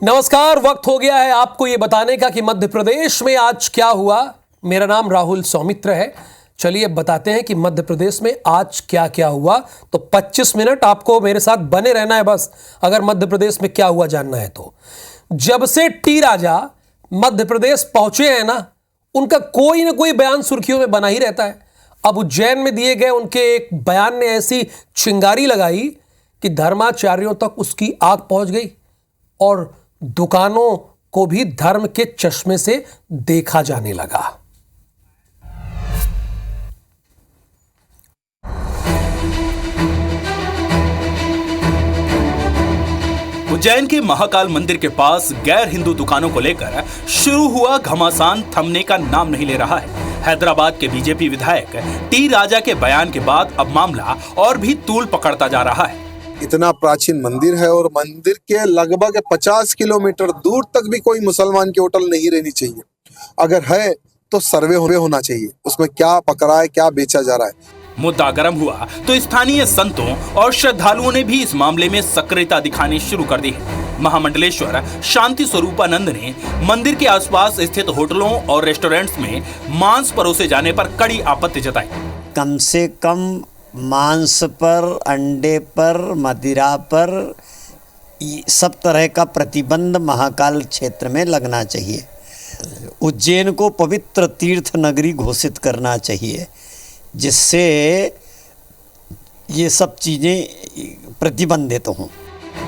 नमस्कार। वक्त हो गया है आपको ये बताने का कि मध्य प्रदेश में आज क्या हुआ। मेरा नाम राहुल सौमित्र है। चलिए बताते हैं कि मध्य प्रदेश में आज क्या क्या हुआ। तो 25 मिनट आपको मेरे साथ बने रहना है बस, अगर मध्य प्रदेश में क्या हुआ जानना है तो। जब से टी राजा मध्य प्रदेश पहुंचे हैं ना, उनका कोई ना कोई बयान सुर्खियों में बना ही रहता है। अब उज्जैन में दिए गए उनके एक बयान ने ऐसी चिंगारी लगाई कि धर्माचार्यों तक उसकी आग पहुंच गई और दुकानों को भी धर्म के चश्मे से देखा जाने लगा। उज्जैन के महाकाल मंदिर के पास गैर हिंदू दुकानों को लेकर शुरू हुआ घमासान थमने का नाम नहीं ले रहा है। हैदराबाद के बीजेपी विधायक टी राजा के बयान के बाद अब मामला और भी तूल पकड़ता जा रहा है। इतना प्राचीन मंदिर है और मंदिर के लगभग 50 किलोमीटर दूर तक भी कोई मुसलमान की होटल नहीं रहनी चाहिए। अगर है तो सर्वे होना चाहिए, उसमें क्या पकड़ा है, क्या बेचा जा रहा है। मुद्दा गर्म हुआ तो स्थानीय संतों और श्रद्धालुओं ने भी इस मामले में सक्रियता दिखानी शुरू कर दी है। महामंडलेश्वर शांति स्वरूपानंद ने मंदिर के आसपास स्थित होटलों और रेस्टोरेंट्स में मांस परोसे जाने पर कड़ी आपत्ति जताई। कम से कम मांस पर, अंडे पर, मदिरा पर सब तरह का प्रतिबंध महाकाल क्षेत्र में लगना चाहिए। उज्जैन को पवित्र तीर्थ नगरी घोषित करना चाहिए, जिससे ये सब चीज़ें प्रतिबंधित हों।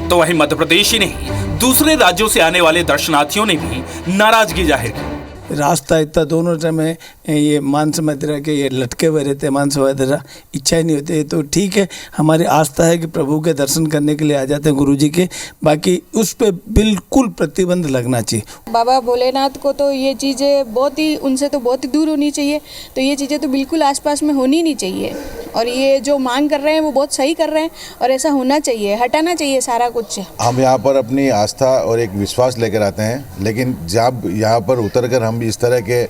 तो वहीं मध्य प्रदेश ही नहीं, दूसरे राज्यों से आने वाले दर्शनार्थियों ने भी नाराजगी जाहिर की। रास्ता इतना दोनों समय ये मांस मदिरा के ये लटके हुए रहते हैं, मांस मदिरा इच्छा ही नहीं होती है। तो ठीक है, हमारी आस्था है कि प्रभु के दर्शन करने के लिए आ जाते हैं गुरुजी के, बाकी उस पर बिल्कुल प्रतिबंध लगना चाहिए। बाबा भोलेनाथ को तो ये चीज़ें बहुत ही, उनसे तो बहुत ही दूर होनी चाहिए। तो ये चीज़ें तो बिल्कुल आसपास में होनी नहीं चाहिए। और ये जो मांग कर रहे हैं वो बहुत सही कर रहे हैं और ऐसा होना चाहिए, हटाना चाहिए सारा कुछ। हम यहाँ पर अपनी आस्था और एक विश्वास लेकर आते हैं, लेकिन जब यहाँ पर उतर कर हम इस तरह के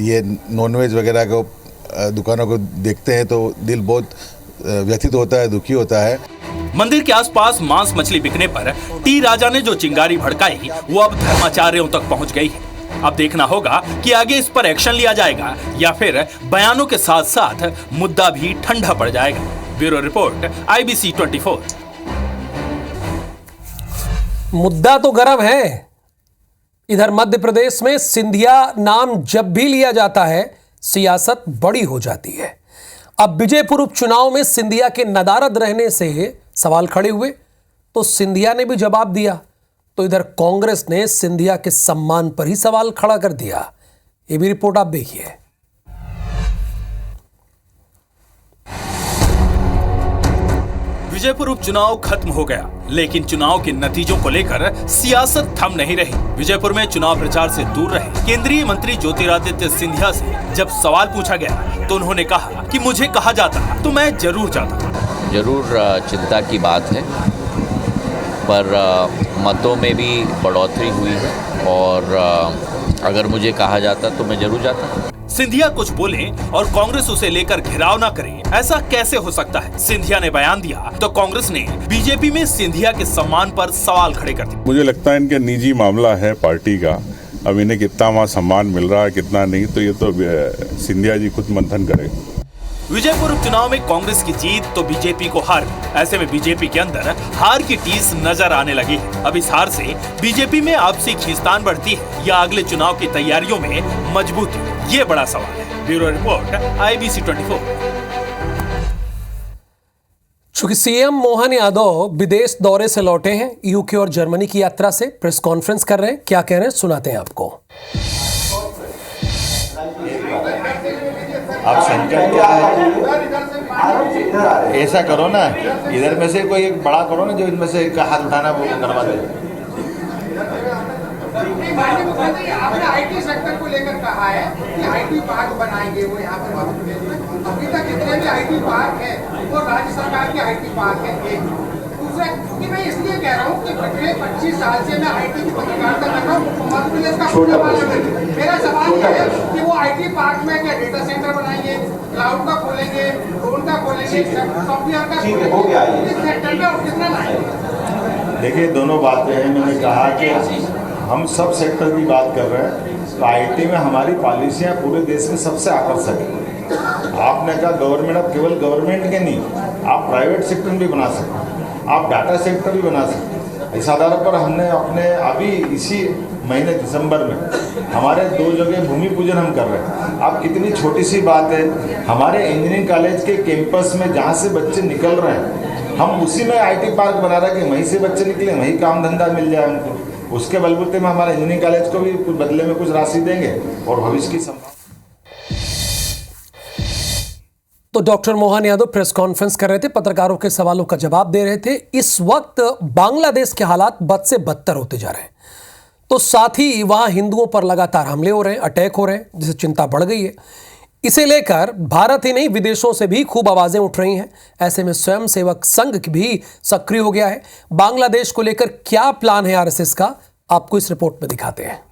ये नॉनवेज वगैरह को दुकानों को देखते हैं तो दिल बहुत व्यथित होता है, दुखी होता है। मंदिर के आसपास मांस मछली बिकने पर टी राजा ने जो चिंगारी भड़काई वो अब धर्माचार्यों तक पहुंच गई है। अब देखना होगा कि आगे इस पर एक्शन लिया जाएगा या फिर बयानों के साथ साथ मुद्दा भी ठंडा पड़ जाएगा। Bureau report, IBC 24। मुद्दा तो गर्म है। इधर मध्य प्रदेश में सिंधिया नाम जब भी लिया जाता है सियासत बड़ी हो जाती है। अब विजयपुर उपचुनाव में सिंधिया के नदारद रहने से सवाल खड़े हुए तो सिंधिया ने भी जवाब दिया। तो इधर कांग्रेस ने सिंधिया के सम्मान पर ही सवाल खड़ा कर दिया। ये भी रिपोर्ट आप देखिए। विजयपुर उपचुनाव खत्म हो गया, लेकिन चुनाव के नतीजों को लेकर सियासत थम नहीं रही। विजयपुर में चुनाव प्रचार से दूर रहे केंद्रीय मंत्री ज्योतिरादित्य सिंधिया से जब सवाल पूछा गया तो उन्होंने कहा कि मुझे कहा जाता तो मैं जरूर जाता। जरूर चिंता की बात है, पर मतों में भी बढ़ोतरी हुई है और अगर मुझे कहा जाता तो मैं जरूर जाता। सिंधिया कुछ बोले और कांग्रेस उसे लेकर घेराव ना करे, ऐसा कैसे हो सकता है? सिंधिया ने बयान दिया तो कांग्रेस ने बीजेपी में सिंधिया के सम्मान पर सवाल खड़े कर दिए। मुझे लगता है इनके निजी मामला है पार्टी का। अब इन्हें कितना वहाँ सम्मान मिल रहा है कितना नहीं, तो ये तो सिंधिया जी खुद मंथन करें। विजयपुर उपचुनाव में कांग्रेस की जीत तो बीजेपी को हार। ऐसे में बीजेपी के अंदर हार की टीस नजर आने लगी है। अब इस हार से बीजेपी में आपसी खींचतान बढ़ती है या अगले चुनाव की तैयारियों में मजबूती, ये बड़ा सवाल है। Bureau report, IBC 24। चूंकि सीएम मोहन यादव विदेश दौरे से लौटे हैं, यूके और जर्मनी की यात्रा से, प्रेस कॉन्फ्रेंस कर रहे हैं। क्या कह रहे हैं सुनाते हैं आपको। आप संकट क्या है, ऐसा करो ना, इधर में से कोई एक बड़ा करो ना जो इनमें से एक हाथ उठाना वो करवा दे। आपने IT सेक्टर को लेकर कहा है कि IT पार्क बनाएंगे वो यहाँ पर मध्य प्रदेश में। अभी तक जितने भी IT पार्क है वो राज्य सरकार के IT पार्क है। एक दूसरा कि मैं इसलिए कह रहा हूँ कि पिछले 25 साल से मैं IT की पत्रकारिता कर रहा हूँ, मध्य प्रदेश का मेरा सवाल ये है कि वो IT पार्क में क्या डेटा सेंटर बनाएंगे, क्लाउड का खोलेंगे, ड्रोन का खोलेंगे, सॉफ्टवेयर का खोलेंगे, इस सेक्टर में कितना लाएंगे? देखिए दोनों बातें हैं। मैंने कहा कि हम सब सेक्टर की बात कर रहे हैं, तो आईटी में हमारी पॉलिसियाँ पूरे देश में सबसे आकर्षक है। आपने कहा गवर्नमेंट, अब केवल गवर्नमेंट के नहीं, आप प्राइवेट सेक्टर भी बना सकते हैं, आप डाटा सेक्टर भी बना सकते हैं। इस आधार पर हमने अपने अभी इसी महीने दिसंबर में हमारे 2 जगह भूमि पूजन हम कर रहे हैं। आप कितनी छोटी सी बात है, हमारे इंजीनियरिंग कॉलेज के कैंपस में जहाँ से बच्चे निकल रहे हैं, हम उसी में आईटी पार्क बना रहे हैं कि वहीं से बच्चे निकले, वहीं काम धंधा मिल जाए उनको। उसके बलबूते में हमारे इंजीनियरिंग कॉलेज को भी कुछ बदले में कुछ राशि देंगे और भविष्य की संभावना। तो doctor Mohan Yadav press conference कर रहे थे, पत्रकारों के सवालों का जवाब दे रहे थे। इस वक्त बांग्लादेश के हालात बद से बदतर होते जा रहे हैं, तो साथ ही वहां हिंदुओं पर लगातार हमले हो रहे हैं, अटैक हो रहे हैं, जिससे चिंता बढ़ गई है। इसे लेकर भारत ही नहीं, विदेशों से भी खूब आवाजें उठ रही हैं। ऐसे में स्वयंसेवक संघ भी सक्रिय हो गया है। बांग्लादेश को लेकर क्या प्लान है आरएसएस का, आपको इस रिपोर्ट में दिखाते हैं।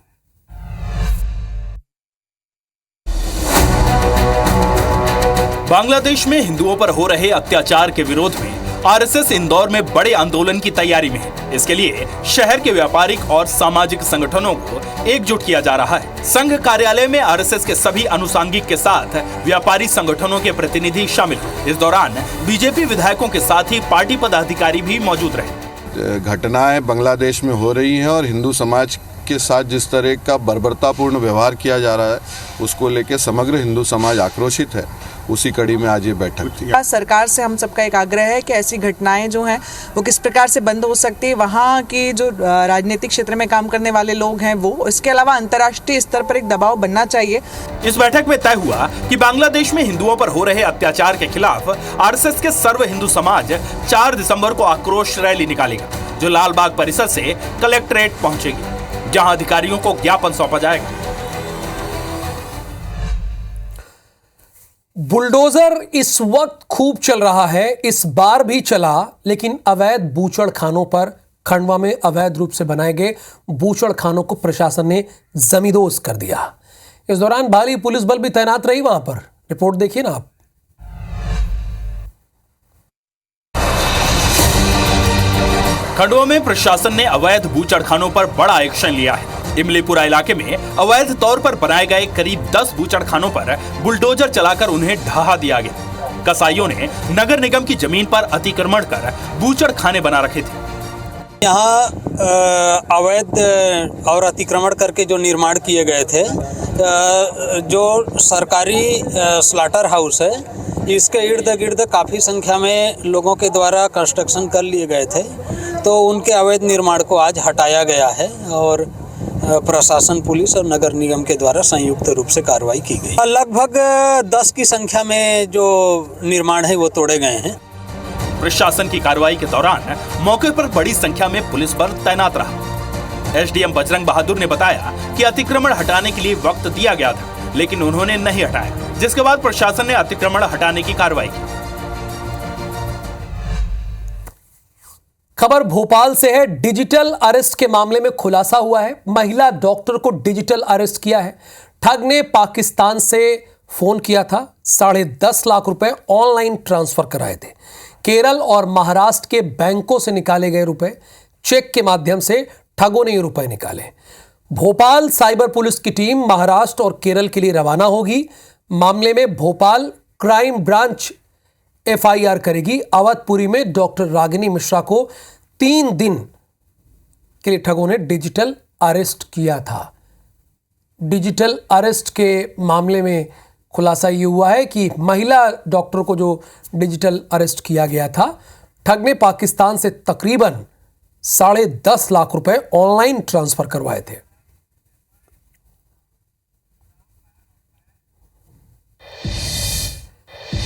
बांग्लादेश में हिंदुओं पर हो रहे अत्याचार के विरोध में आरएसएस इंदौर में बड़े आंदोलन की तैयारी में है। इसके लिए शहर के व्यापारिक और सामाजिक संगठनों को एकजुट किया जा रहा है। संघ कार्यालय में आरएसएस के सभी अनुसांगिक के साथ व्यापारी संगठनों के प्रतिनिधि शामिल हुए। इस दौरान बीजेपी विधायकों के साथ ही पार्टी पदाधिकारी भी मौजूद रहे। घटनाएं बांग्लादेश में हो रही हैं और हिंदू समाज के साथ जिस तरह का बर्बरतापूर्ण व्यवहार किया जा रहा है, उसको लेकर समग्र हिंदू समाज आक्रोशित है। उसी कड़ी में आज ये बैठक थी। सरकार से हम सबका एक आग्रह है कि ऐसी घटनाएं जो हैं वो किस प्रकार से बंद हो सकती है। वहाँ की जो राजनीतिक क्षेत्र में काम करने वाले लोग हैं वो, इसके अलावा अंतर्राष्ट्रीय स्तर पर एक दबाव बनना चाहिए। इस बैठक में तय हुआ कि बांग्लादेश में हिंदुओं पर हो रहे अत्याचार के खिलाफ आरएसएस के सर्व हिंदू समाज 4 दिसंबर को आक्रोश रैली निकालेगा, जो लालबाग परिसर से कलेक्ट्रेट पहुंचेगी, जहां अधिकारियों को ज्ञापन सौंपा जाएगा। बुलडोजर इस वक्त खूब चल रहा है, इस बार भी चला, लेकिन अवैध बूचड़ खानों पर, खंडवा में अवैध रूप से बनाए गए बूचड़ खानों को प्रशासन ने जमींदोज कर दिया। इस दौरान भारी पुलिस बल भी तैनात रही वहां पर। रिपोर्ट देखिए ना आप। खंडवा में प्रशासन ने अवैध बूचड़ खानों पर बड़ा एक्शन लिया है। इमलीपुरा इलाके में अवैध तौर पर बनाए गए करीब 10 बूचड़ खानों पर बुलडोजर चलाकर उन्हें ढहा दिया गया। कसाईयों ने नगर निगम की जमीन पर अतिक्रमण कर बूचड़ खाने बना रखे थे। यहाँ अवैध और अतिक्रमण करके जो निर्माण किए गए थे, जो सरकारी स्लॉटर हाउस है, इसके इर्द गिर्द काफ़ी संख्या में लोगों के द्वारा कंस्ट्रक्शन कर लिए गए थे, तो उनके अवैध निर्माण को आज हटाया गया है और प्रशासन, पुलिस और नगर निगम के द्वारा संयुक्त रूप से कार्रवाई की गई। लगभग 10 की संख्या में जो निर्माण है वो तोड़े गए हैं। प्रशासन की कार्रवाई के दौरान मौके पर बड़ी संख्या में पुलिस बल तैनात रहा। एसडीएम बजरंग बहादुर ने बताया कि अतिक्रमण हटाने के लिए वक्त दिया गया था, लेकिन उन्होंने नहीं हटाया, जिसके बाद प्रशासन ने अतिक्रमण हटाने की कार्रवाई की। खबर भोपाल से है। डिजिटल अरेस्ट के मामले में खुलासा हुआ है। महिला डॉक्टर को डिजिटल अरेस्ट किया है। ठग ने पाकिस्तान से फोन किया था, 10.5 लाख रुपए ऑनलाइन ट्रांसफर कराए थे। केरल और महाराष्ट्र के बैंकों से निकाले गए रुपए, चेक के माध्यम से ठगों ने ये रुपए निकाले। भोपाल साइबर पुलिस की टीम महाराष्ट्र और केरल के लिए रवाना होगी। मामले में भोपाल क्राइम ब्रांच एफआईआर करेगी। अवधपुरी में डॉक्टर रागिनी मिश्रा को 3 दिन के लिए ठगों ने डिजिटल अरेस्ट किया था। डिजिटल अरेस्ट के मामले में खुलासा ये हुआ है कि महिला डॉक्टर को जो डिजिटल अरेस्ट किया गया था, ठग ने पाकिस्तान से तकरीबन 10.5 लाख रुपए ऑनलाइन ट्रांसफर करवाए थे।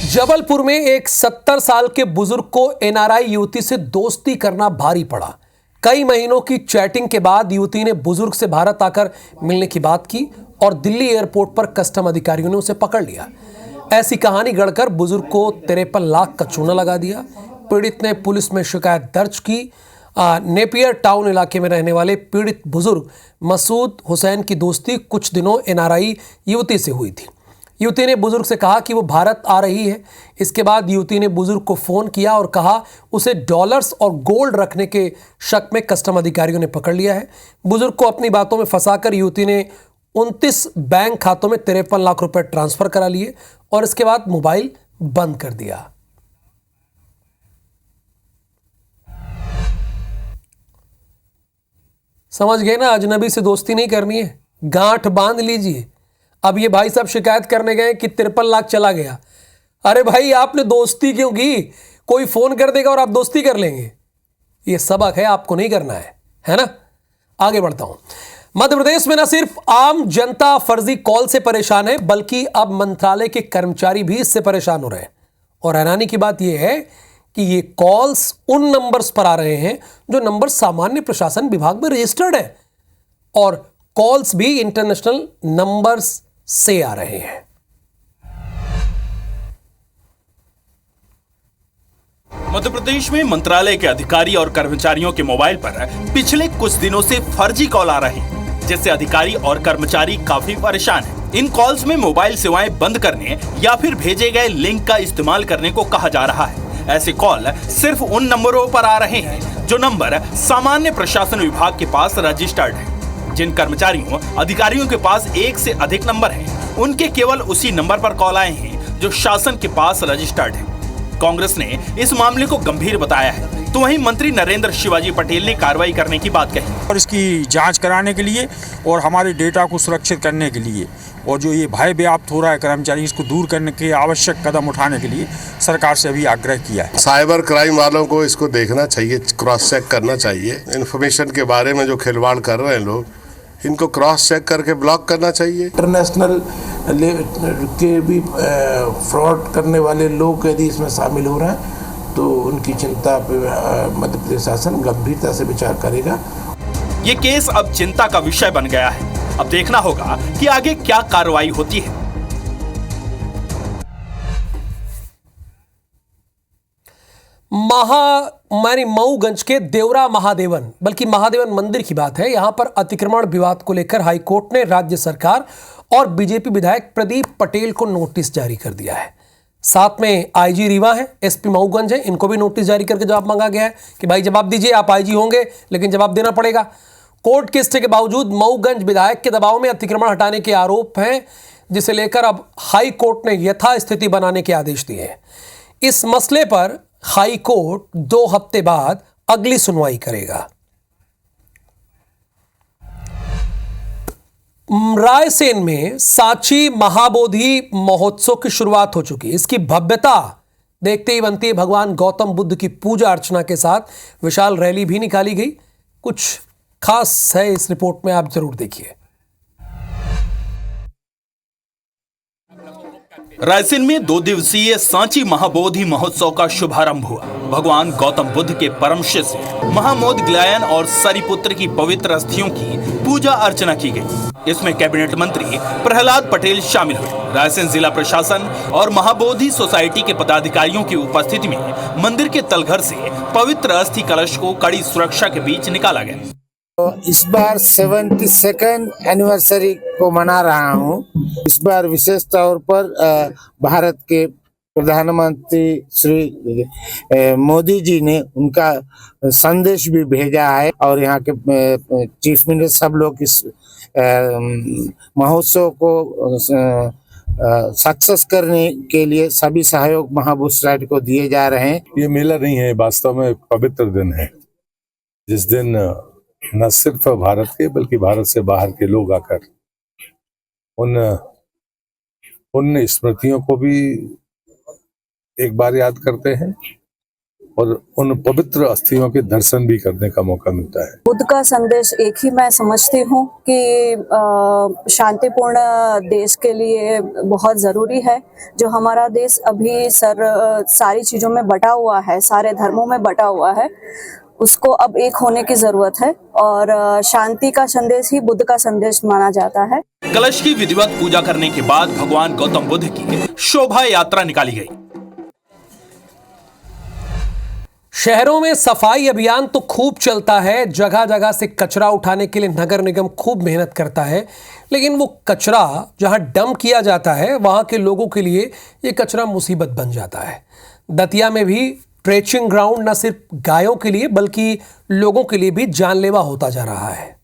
जबलपुर में एक 70 साल के बुजुर्ग को एनआरआई युवती से दोस्ती करना भारी पड़ा। कई महीनों की चैटिंग के बाद युवती ने बुजुर्ग से भारत आकर मिलने की बात की और दिल्ली एयरपोर्ट पर कस्टम अधिकारियों ने उसे पकड़ लिया। ऐसी कहानी गढ़कर बुजुर्ग को 53 लाख का चूना लगा दिया। पीड़ित ने पुलिस में शिकायत दर्ज की। नेपियर टाउन इलाके में रहने वाले पीड़ित बुजुर्ग मसूद हुसैन की दोस्ती कुछ दिनों एनआरआई युवती से हुई थी। युवती ने बुजुर्ग से कहा कि वो भारत आ रही है। इसके बाद युवती ने बुजुर्ग को फ़ोन किया और कहा उसे डॉलर्स और गोल्ड रखने के शक में कस्टम अधिकारियों ने पकड़ लिया है। बुजुर्ग को अपनी बातों में फंसाकर युवती ने 29 बैंक खातों में 53 लाख रुपए ट्रांसफर करा लिए और इसके बाद मोबाइल बंद कर दिया। समझ गए ना, अजनबी से दोस्ती नहीं करनी है, गांठ बांध लीजिए। अब ये भाई साहब शिकायत करने गए कि 53 लाख चला गया। अरे भाई आपने दोस्ती क्यों की? कोई फोन कर देगा और आप दोस्ती कर लेंगे? ये सबक है, आपको नहीं करना है ना। आगे बढ़ता हूं। मध्य प्रदेश में न सिर्फ आम जनता फर्जी कॉल से परेशान है, बल्कि अब मंत्रालय के कर्मचारी भी इससे परेशान हो रहे हैं। और हैरानी की बात यह है कि ये कॉल्स उन नंबर्स पर आ रहे हैं जो नंबर सामान्य प्रशासन विभाग में रजिस्टर्ड है, और कॉल्स भी इंटरनेशनल नंबर्स से आ रहे हैं। मध्य प्रदेश में मंत्रालय के अधिकारी और कर्मचारियों के मोबाइल पर पिछले कुछ दिनों से फर्जी कॉल आ रहे हैं, जिससे अधिकारी और कर्मचारी काफी परेशान हैं। इन कॉल्स में मोबाइल सेवाएं बंद करने या फिर भेजे गए लिंक का इस्तेमाल करने को कहा जा रहा है। ऐसे कॉल सिर्फ उन नंबरों पर आ रहे हैं जो नंबर सामान्य प्रशासन विभाग के पास रजिस्टर्ड है। जिन कर्मचारियों अधिकारियों के पास एक से अधिक नंबर हैं, उनके केवल उसी नंबर पर कॉल आए हैं जो शासन के पास रजिस्टर्ड है। कांग्रेस ने इस मामले को गंभीर बताया है, तो वहीं मंत्री नरेंद्र शिवाजी पटेल ने कार्रवाई करने की बात कही। और इसकी जांच कराने के लिए और हमारे डेटा को सुरक्षित करने के लिए और जो ये भय व्याप्त हो रहा है कर्मचारी, इसको दूर करने के आवश्यक कदम उठाने के लिए सरकार से अभी आग्रह किया है। साइबर क्राइम वालों को इसको देखना चाहिए, क्रॉस चेक करना चाहिए। इन्फॉर्मेशन के बारे में जो खिलवाड़ कर रहे हैं लोग, इनको क्रॉस चेक करके ब्लॉक करना चाहिए। इंटरनेशनल के भी फ्रॉड करने वाले लोग यदि इसमें शामिल हो रहे हैं तो उनकी चिंता पे मध्य प्रदेश शासन गंभीरता से विचार करेगा। ये केस अब चिंता का विषय बन गया है। अब देखना होगा कि आगे क्या कार्रवाई होती है। मऊगंज के देवरा महादेवन, बल्कि महादेवन मंदिर की बात है। यहां पर अतिक्रमण विवाद को लेकर हाईकोर्ट ने राज्य सरकार और बीजेपी विधायक प्रदीप पटेल को नोटिस जारी कर दिया है। साथ में आईजी रीवा है, एसपी मऊगंज है, इनको भी नोटिस जारी करके जवाब मांगा गया है कि भाई जवाब दीजिए, आप आईजी होंगे लेकिन जवाब देना पड़ेगा। कोर्ट के स्टे के बावजूद मऊगंज विधायक के दबाव में अतिक्रमण हटाने के आरोप हैं, जिसे लेकर अब हाई कोर्ट ने यथास्थिति बनाने के आदेश दिए हैं। इस मसले पर हाई कोर्ट 2 हफ्ते बाद अगली सुनवाई करेगा। रायसेन में सांची महाबोधि महोत्सव की शुरुआत हो चुकी है। इसकी भव्यता देखते ही बनती है भगवान गौतम बुद्ध की पूजा अर्चना के साथ विशाल रैली भी निकाली गई। कुछ खास है इस रिपोर्ट में, आप जरूर देखिए। रायसेन में 2 दिवसीय सांची महाबोधि महोत्सव का शुभारंभ हुआ। भगवान गौतम बुद्ध के परम शिष्य महामोदग्लायन और सरिपुत्र की पवित्र अस्थियों की पूजा अर्चना की गई। इसमें कैबिनेट मंत्री प्रहलाद पटेल शामिल हुए। रायसेन जिला प्रशासन और महाबोधि सोसाइटी के पदाधिकारियों की उपस्थिति में मंदिर के तलघर से पवित्र अस्थि कलश को कड़ी सुरक्षा के बीच निकाला गया। इस बार 72nd एनिवर्सरी को मना रहा हूँ। इस बार विशेष तौर पर भारत के प्रधानमंत्री श्री मोदी जी ने उनका संदेश भी भेजा है और यहाँ के चीफ मिनिस्टर सब लोग इस महोत्सव को सक्सेस करने के लिए सभी सहयोग महाबोधि सोसाइटी को दिए जा रहे हैं। ये मेला नहीं है, वास्तव में पवित्र दिन है, जिस दिन न सिर्फ भारत के बल्कि भारत से बाहर के लोग आकर उन स्मृतियों को भी एक बार याद करते हैं और उन पवित्र अस्थियों के दर्शन भी करने का मौका मिलता है। बुद्ध का संदेश एक ही मैं समझती हूँ कि शांतिपूर्ण देश के लिए बहुत ज़रूरी है। जो हमारा देश अभी सारी चीज़ों में बटा हुआ है, सारे धर्मों में बटा हुआ है, उसको अब एक होने की जरूरत है और शांति का संदेश ही बुद्ध का संदेश माना जाता है। कलश की विधिवत पूजा करने के बाद भगवान गौतम बुद्ध की शोभा यात्रा निकाली गई। शहरों में सफाई अभियान तो खूब चलता है, जगह जगह से कचरा उठाने के लिए नगर निगम खूब मेहनत करता है, लेकिन वो कचरा जहां डंप किया जाता है वहां के लोगों के लिए ये कचरा मुसीबत बन जाता है। दतिया में भी ट्रेचिंग ग्राउंड न सिर्फ गायों के लिए बल्कि लोगों के लिए भी जानलेवा होता जा रहा है।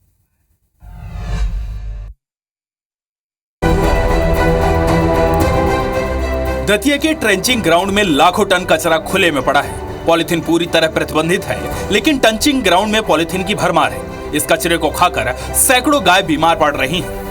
दतिया के ट्रेंचिंग ग्राउंड में लाखों टन कचरा खुले में पड़ा है। पॉलिथीन पूरी तरह प्रतिबंधित है, लेकिन टंचिंग ग्राउंड में पॉलिथीन की भरमार है। इस कचरे को खाकर सैकड़ों गाय बीमार पड़ रही हैं।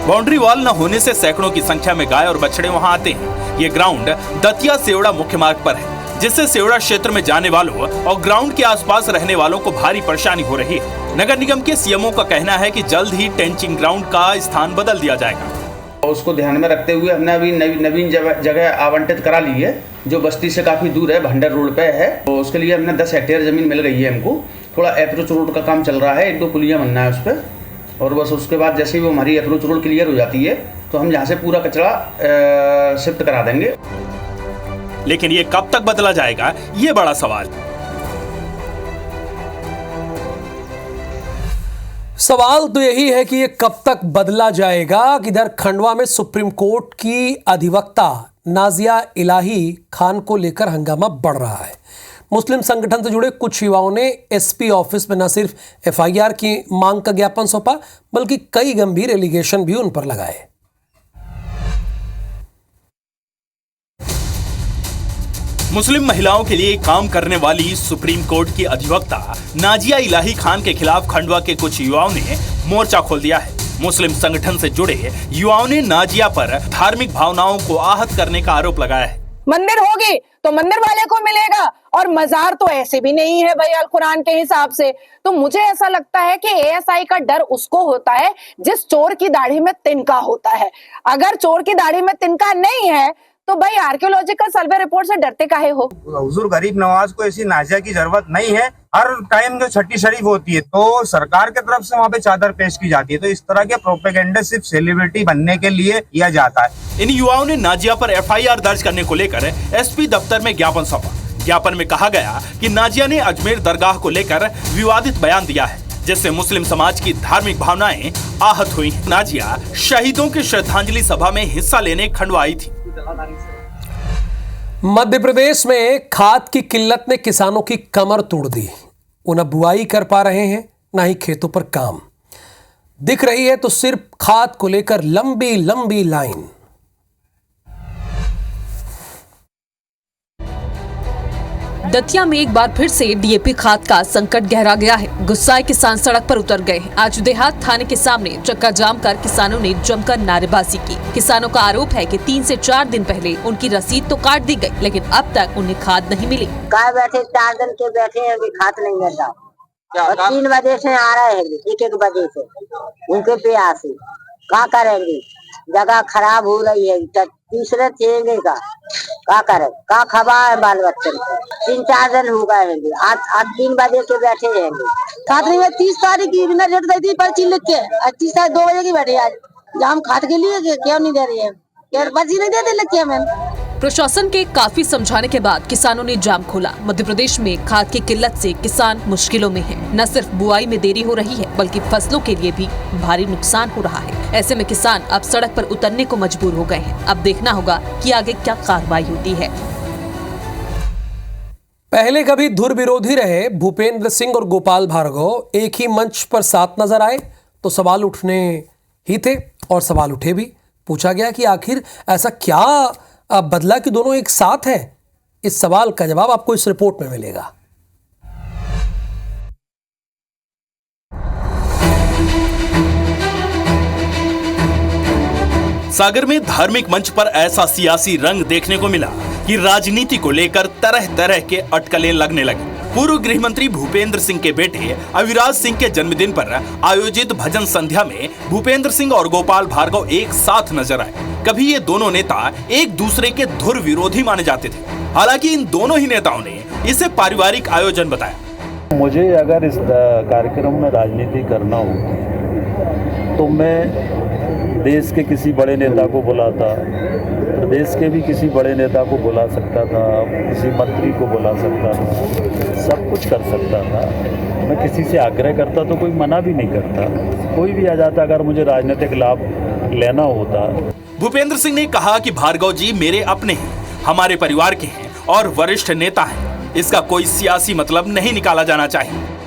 बाउंड्री वॉल न होने से सैकड़ों की संख्या में गाय और बछड़े वहां आते हैं। ये ग्राउंड दतिया सेवड़ा मुख्य मार्ग पर है, जिससे सेवड़ा क्षेत्र में जाने वालों और ग्राउंड के आसपास रहने वालों को भारी परेशानी हो रही है। नगर निगम के सीएमओ का कहना है कि जल्द ही ट्रेंचिंग ग्राउंड का स्थान बदल दिया जाएगा। उसको ध्यान में रखते हुए हमने अभी नवीन जगह आवंटित करा ली है, जो बस्ती से काफ़ी दूर है, भंडर रोड पे है। तो उसके लिए हमने 10 हेक्टेयर ज़मीन मिल गई है हमको। थोड़ा अप्रोच रोड का काम चल रहा है, 1-2 पुलिया बनना है उस पर, और बस उसके बाद जैसे ही वो हमारी अप्रोच रोड क्लियर हो जाती है तो हम यहाँ से पूरा कचरा शिफ्ट करा देंगे। लेकिन ये कब तक बदला जाएगा, ये बड़ा सवाल तो यही है कि ये कब तक बदला जाएगा। कि इधर खंडवा में सुप्रीम कोर्ट की अधिवक्ता नाजिया इलाही खान को लेकर हंगामा बढ़ रहा है। मुस्लिम संगठन से जुड़े कुछ युवाओं ने एसपी ऑफिस में न सिर्फ एफआईआर की मांग का ज्ञापन सौंपा, बल्कि कई गंभीर एलिगेशन भी उन पर लगाए। मुस्लिम महिलाओं के लिए काम करने वाली सुप्रीम कोर्ट की अधिवक्ता नाजिया इलाही खान के खिलाफ खंडवा के कुछ युवाओं ने मोर्चा खोल दिया है। मुस्लिम संगठन से जुड़े युवाओं ने नाजिया पर धार्मिक भावनाओं को आहत करने का आरोप लगाया है। मंदिर होगी तो मंदिर वाले को मिलेगा, और मजार तो ऐसे भी नहीं है भाई अल कुरान के हिसाब से। तो मुझे ऐसा लगता है कि एएसआई का डर उसको होता है जिस चोर की दाढ़ी में तिनका होता है। अगर चोर की दाढ़ी में तिनका नहीं है तो भाई आर्कियोलॉजिकल सर्वे रिपोर्ट से डरते काहे हो? हुजूर गरीब नवाज को ऐसी नाजिया की जरूरत नहीं है। हर टाइम जो छठी शरीफ होती है तो सरकार की तरफ से वहाँ पे चादर पेश की जाती है। तो इस तरह के प्रोपेगेंडा सिर्फ सेलिब्रिटी बनने के लिए किया जाता है। इन युवाओं ने नाजिया पर एफआईआर दर्ज करने को लेकर एसपी दफ्तर में ज्ञापन सौंपा। ज्ञापन में कहा गया कि नाजिया ने अजमेर दरगाह को लेकर विवादित बयान दिया है, जिससे मुस्लिम समाज की धार्मिक भावनाएं आहत हुई। नाजिया शहीदों की श्रद्धांजलि सभा में हिस्सा लेने खंडवा आई थी। मध्य प्रदेश में खाद की किल्लत ने किसानों की कमर तोड़ दी। वो न बुआई कर पा रहे हैं, न ही खेतों पर काम दिख रही है, तो सिर्फ खाद को लेकर लंबी लंबी लाइन। दतिया में एक बार फिर से डीएपी खाद का संकट गहरा गया है। गुस्साए किसान सड़क पर उतर गए। आज देहात थाने के सामने चक्का जाम कर किसानों ने जमकर नारेबाजी की। किसानों का आरोप है कि 3 से 4 दिन पहले उनकी रसीद तो काट दी गई, लेकिन अब तक उन्हें खाद नहीं मिली। गाय बैठे 4 दिन के बैठे हैं, अभी खाद नहीं मिल रहा और 3 बजे से आ रहे हैं, 1-1 बजे से उनके प्यास से क्या करेंगे? जगह खराब हो रही है, तीसरे चेंगे का करे, का खबा है बाल बच्चन को। 3-4 दिन हो गए हैं, आज 3 बजे के बैठे हैं। खाद नहीं है। 30 तारीख की रेट दे दी पर्ची लिख के, 30 तारीख 2 बजे की बैठे। आज जाम खाद के लिए क्यों नहीं दे रही है? पर्ची नहीं देते लिख के मैम। प्रशासन के काफी समझाने के बाद किसानों ने जाम खोला। मध्य प्रदेश में खाद की किल्लत से किसान मुश्किलों में हैं। न सिर्फ बुआई में देरी हो रही है, बल्कि फसलों के लिए भी भारी नुकसान हो रहा है। ऐसे में किसान अब सड़क पर उतरने को मजबूर हो गए हैं। अब देखना होगा कि आगे क्या कार्रवाई होती है। पहले कभी धुर विरोधी रहे भूपेंद्र सिंह और गोपाल भार्गव एक ही मंच पर साथ नजर आए तो सवाल उठने ही थे, और सवाल उठे भी। पूछा गया कि आखिर ऐसा क्या बदला कि दोनों एक साथ हैं। इस सवाल का जवाब आपको इस रिपोर्ट में मिलेगा। सागर में धार्मिक मंच पर ऐसा सियासी रंग देखने को मिला कि राजनीति को लेकर तरह तरह के अटकलें लगने लगी। पूर्व गृह मंत्री भूपेंद्र सिंह के बेटे अविराज सिंह के जन्मदिन पर आयोजित भजन संध्या में भूपेंद्र सिंह और गोपाल भार्गव एक साथ नजर आए। कभी ये दोनों नेता एक दूसरे के धुर विरोधी माने जाते थे। हालांकि इन दोनों ही नेताओं ने इसे पारिवारिक आयोजन बताया। मुझे अगर इस कार्यक्रम में राजनीति करना हो तो मैं देश के किसी बड़े नेता को बुलाता, प्रदेश के भी किसी बड़े नेता को बुला सकता था, किसी मंत्री को बुला सकता था, सब कुछ कर सकता था। मैं किसी से आग्रह करता तो कोई मना भी नहीं करता, कोई भी आ जाता अगर मुझे राजनीतिक लाभ लेना होता। भूपेंद्र सिंह ने कहा कि भार्गव जी मेरे अपने हैं, हमारे परिवार के हैं और वरिष्ठ नेता हैं। इसका कोई सियासी मतलब नहीं निकाला जाना चाहिए।